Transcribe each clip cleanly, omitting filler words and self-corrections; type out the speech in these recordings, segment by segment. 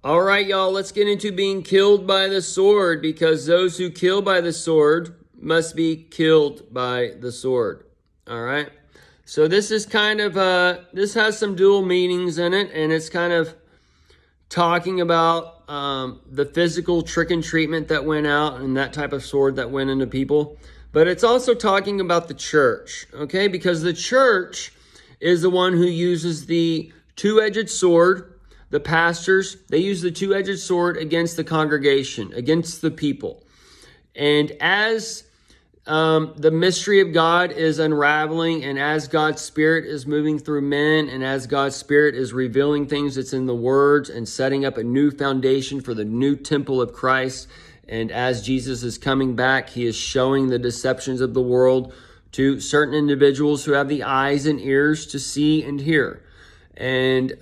All right, y'all, let's get into being killed by the sword, because those who kill by the sword must be killed by the sword. All right. So this is kind of, this has some dual meanings in it, and it's kind of talking about the physical trick and treatment that went out and that type of sword that went into people. But it's also talking about the church, okay? Because the church is the one who uses the two-edged sword. The pastors, they use the two-edged sword against the congregation, against the people. And as the mystery of God is unraveling, and as God's Spirit is moving through men, and as God's Spirit is revealing things that's in the words and setting up a new foundation for the new temple of Christ, and as Jesus is coming back, he is showing the deceptions of the world to certain individuals who have the eyes and ears to see and hear. And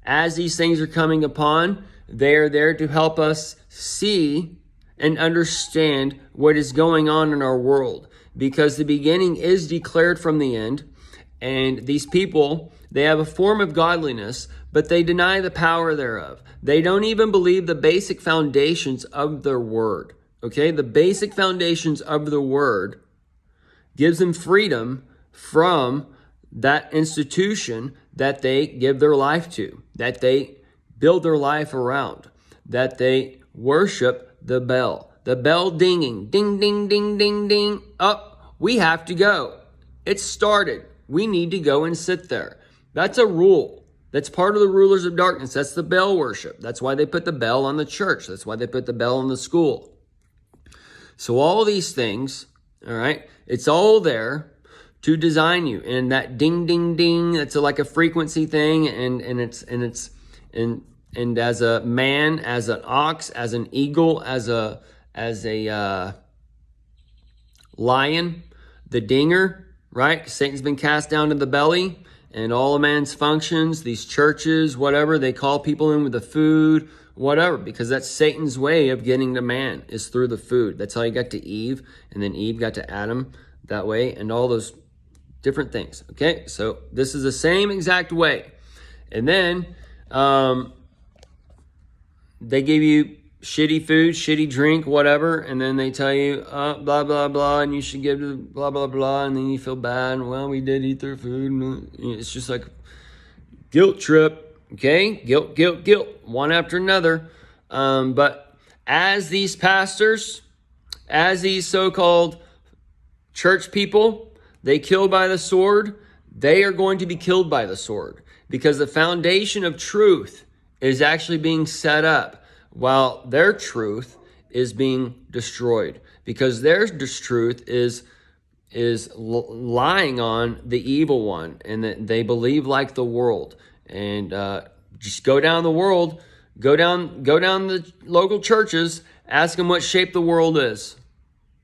as these things are coming upon, they are there to help us see and understand what is going on in our world, because the beginning is declared from the end. And these people, they have a form of godliness, but they deny the power thereof. They don't even believe the basic foundations of their word. Okay, the basic foundations of the word gives them freedom from that institution that they give their life to, that they build their life around, that they worship the bell. The bell dinging, ding, ding, ding, ding, ding. Up, we have to go. It started. We need to go and sit there. That's a rule. That's part of the rulers of darkness. That's the bell worship. That's why they put the bell on the church. That's why they put the bell on the school. So all of these things, all right, it's all there to design you. And that ding, ding, ding, that's like a frequency thing. And as a man, as an ox, as an eagle, as a lion, the dinger, right? Satan's been cast down to the belly, and all a man's functions, these churches, whatever, they call people in with the food, whatever, because that's Satan's way of getting to man, is through the food. That's how he got to Eve, and then Eve got to Adam that way, and all those different things. Okay, so this is the same exact way. And then they give you shitty food, shitty drink, whatever, and then they tell you blah blah blah, and you should give to blah blah blah, and then you feel bad, and well, we did eat their food, and it's just like guilt trip. Okay, guilt, one after another. But as these pastors, as these so-called church people, they kill by the sword, they are going to be killed by the sword, because the foundation of truth is actually being set up while their truth is being destroyed, because their truth is lying on the evil one, and that they believe like the world. And just go down the world, go down the local churches, ask them what shape the world is.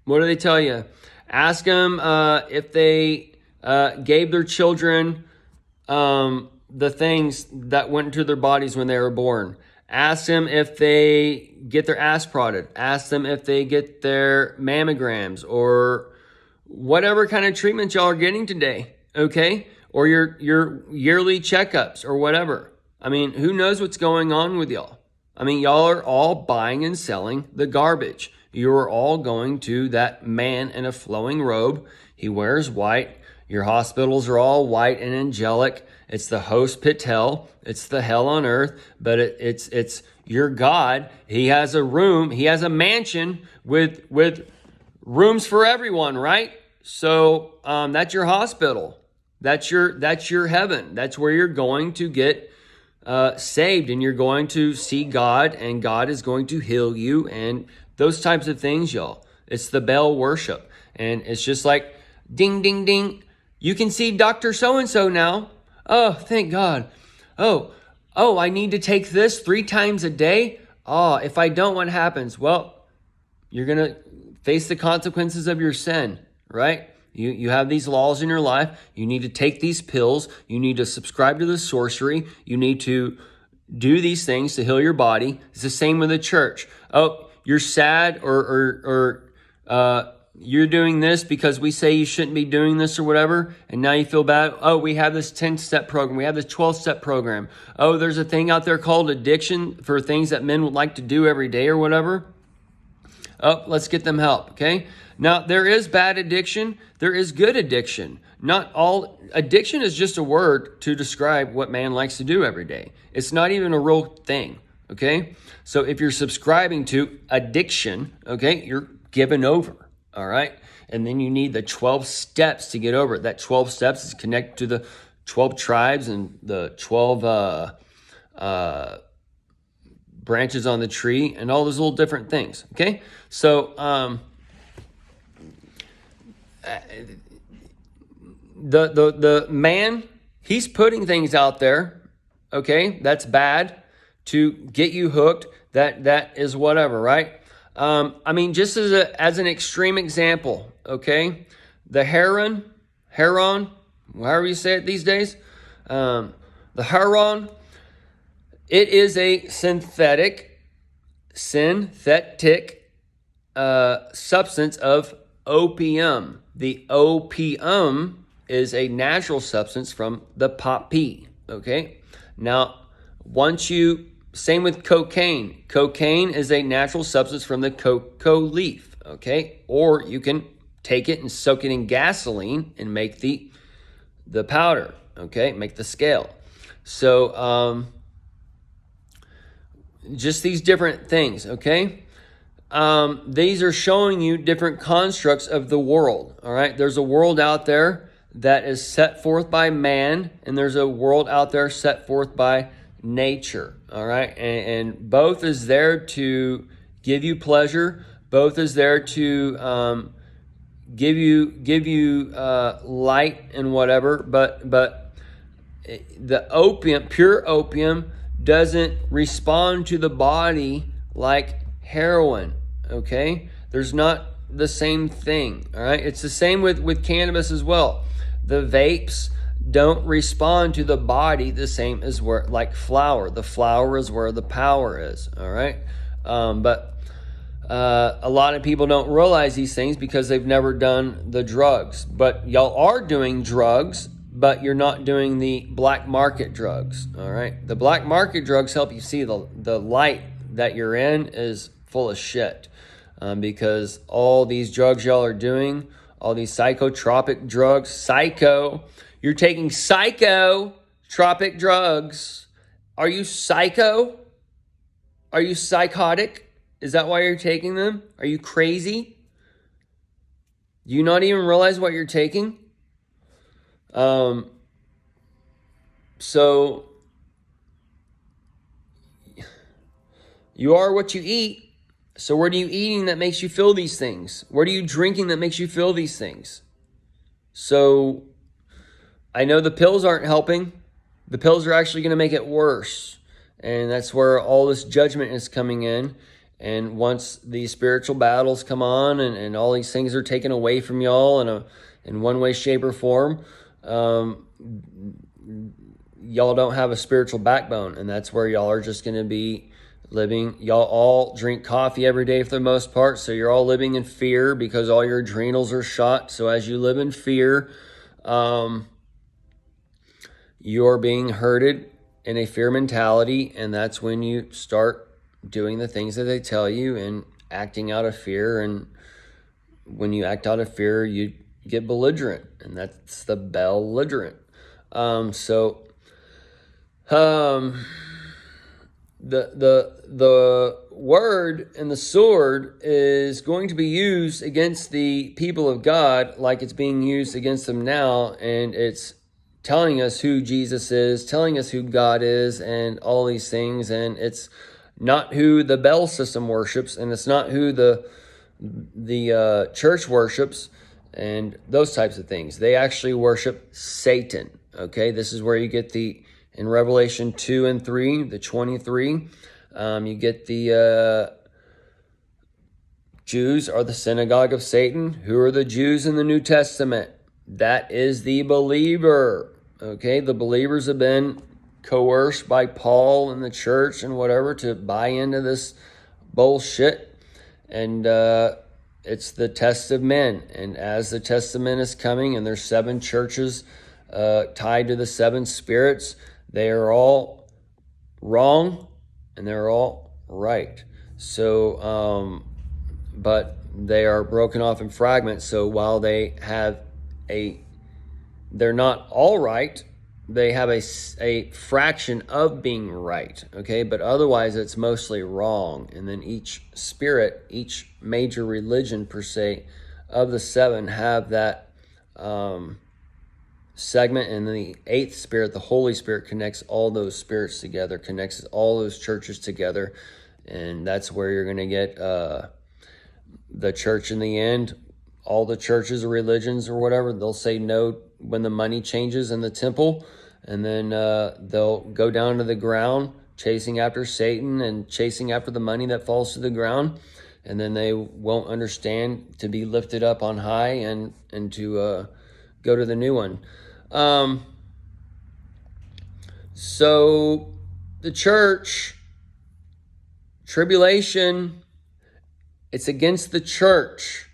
What do they tell you? Ask them if they gave their children the things that went into their bodies when they were born. Ask them if they get their ass prodded. Ask them if they get their mammograms or whatever kind of treatment y'all are getting today, okay? Or your yearly checkups or whatever. I mean, who knows what's going on with y'all? I mean, y'all are all buying and selling the garbage. You are all going to that man in a flowing robe. He wears white. Your hospitals are all white and angelic. It's the host pit hell. It's the hell on earth. But it's your God. He has a room. He has a mansion with rooms for everyone, right? So that's your hospital. That's your heaven. That's where you're going to get saved, and you're going to see God, and God is going to heal you, and those types of things, y'all. It's the bell worship, and it's just like ding, ding, ding. You can see Dr. So-and-so now. Oh, thank God. Oh, I need to take this 3 times a day. Oh, if I don't, what happens? Well, you're going to face the consequences of your sin, right? You have these laws in your life. You need to take these pills. You need to subscribe to the sorcery. You need to do these things to heal your body. It's the same with the church. Oh, you're sad or you're doing this because we say you shouldn't be doing this or whatever, and now you feel bad. Oh, we have this 10-step program. We have this 12-step program. Oh, there's a thing out there called addiction for things that men would like to do every day or whatever. Oh, let's get them help, okay? Now, there is bad addiction. There is good addiction. Not all addiction is just a word to describe what man likes to do every day. It's not even a real thing, okay? So if you're subscribing to addiction, okay, you're given over, all right? And then you need the 12 steps to get over it. That 12 steps is connected to the 12 tribes and the 12 branches on the tree and all those little different things, okay? So the man, he's putting things out there, okay, that's bad to get you hooked. That is whatever, right? I mean, just as an extreme example, okay, the heron, however you say it these days, the heron, it is a synthetic substance of opium. The opium is a natural substance from the poppy, okay? Now, same with cocaine. Cocaine is a natural substance from the cocoa leaf, okay? Or you can take it and soak it in gasoline and make the powder, okay? Make the scale. So, just these different things, okay? These are showing you different constructs of the world, all right? There's a world out there that is set forth by man, and there's a world out there set forth by nature, all right? And both is there to give you pleasure. Both is there to give you light and whatever. But the opium, pure opium, doesn't respond to the body like heroin, okay? There's not the same thing, all right? It's the same with cannabis as well. The vapes don't respond to the body the same as like flour. The flour is where the power is, all right? But a lot of people don't realize these things because they've never done the drugs. But y'all are doing drugs, but you're not doing the black market drugs, all right? The black market drugs help you see the light that you're in is full of shit, because all these drugs y'all are doing, all these psychotropic drugs, you're taking psychotropic drugs. Are you psycho? Are you psychotic? Is that why you're taking them? Are you crazy? Do you not even realize what you're taking? So you are what you eat. So what are you eating that makes you feel these things? What are you drinking that makes you feel these things? So I know the pills aren't helping. The pills are actually going to make it worse. And that's where all this judgment is coming in. And once these spiritual battles come on and all these things are taken away from y'all in one way, shape, or form, y'all don't have a spiritual backbone. And that's where y'all are just going to be living. Y'all all drink coffee every day for the most part. So you're all living in fear because all your adrenals are shot. So as you live in fear, you're being herded in a fear mentality. And that's when you start doing the things that they tell you and acting out of fear. And when you act out of fear, you get belligerent, and that's the belligerent. The word and the sword is going to be used against the people of God like it's being used against them now, and it's telling us who Jesus is, telling us who God is, and all these things. And it's not who the Bell system worships, and it's not who the church worships, and those types of things. They actually worship Satan. Okay, this is where you get in Revelation 2 and 3, the 23, you get the Jews are the synagogue of Satan. Who are the Jews in the New Testament? That is the believer. Okay, the believers have been coerced by Paul and the church and whatever to buy into this bullshit. And it's the test of men. And as the test of men is coming, and there's 7 churches tied to the 7 spirits, they are all wrong and they're all right. So, but they are broken off in fragments. So while they have they're not all right, they have a fraction of being right, okay? But otherwise, it's mostly wrong. And then each spirit, each major religion per se of the 7 have that segment. And then the 8th spirit, the Holy Spirit, connects all those spirits together, connects all those churches together. And that's where you're going to get the church in the end. All the churches or religions or whatever, they'll say no when the money changes in the temple, and then they'll go down to the ground chasing after Satan and chasing after the money that falls to the ground, and then they won't understand to be lifted up on high and to go to the new one. So the church, tribulation, it's against the church.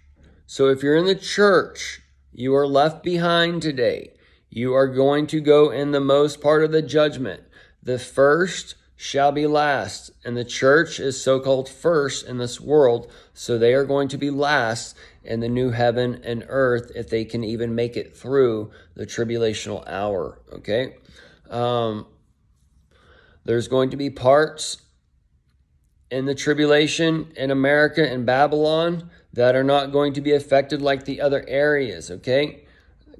So if you're in the church, you are left behind today. You are going to go in the most part of the judgment. The first shall be last. And the church is so-called first in this world. So they are going to be last in the new heaven and earth if they can even make it through the tribulational hour. Okay? There's going to be parts in the tribulation in America and Babylon that are not going to be affected like the other areas, okay?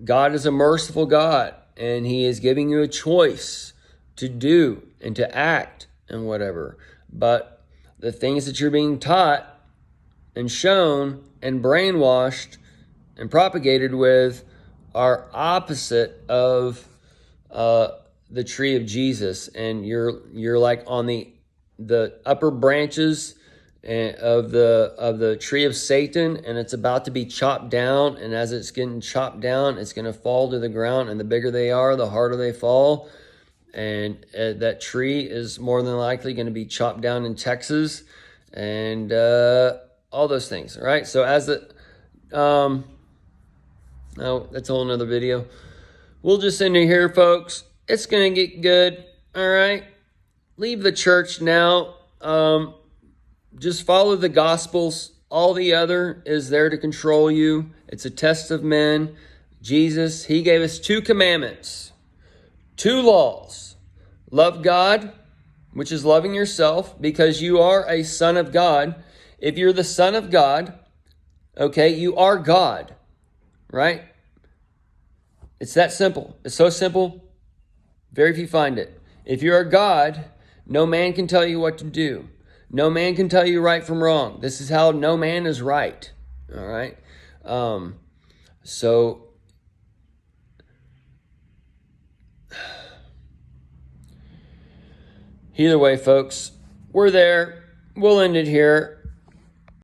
God is a merciful God, and he is giving you a choice to do and to act and whatever. But the things that you're being taught and shown and brainwashed and propagated with are opposite of the tree of Jesus. And you're like on the upper branches of the tree of Satan, and it's about to be chopped down. And as it's getting chopped down, it's going to fall to the ground. And the bigger they are, the harder they fall. And that tree is more than likely going to be chopped down in Texas, and all those things. Right? So as the no, that's a whole nother video. We'll just end it here, folks. It's going to get good. All right. Leave the church now. Just follow the Gospels. All the other is there to control you. It's a test of men. Jesus, he gave us 2 commandments, 2 laws. Love God, which is loving yourself, because you are a son of God. If you're the son of God, okay, you are God, right? It's that simple. It's so simple. Very few find it. If you're a God, no man can tell you what to do. No man can tell you right from wrong. This is how no man is right. All right. So either way, folks, we're there. We'll end it here.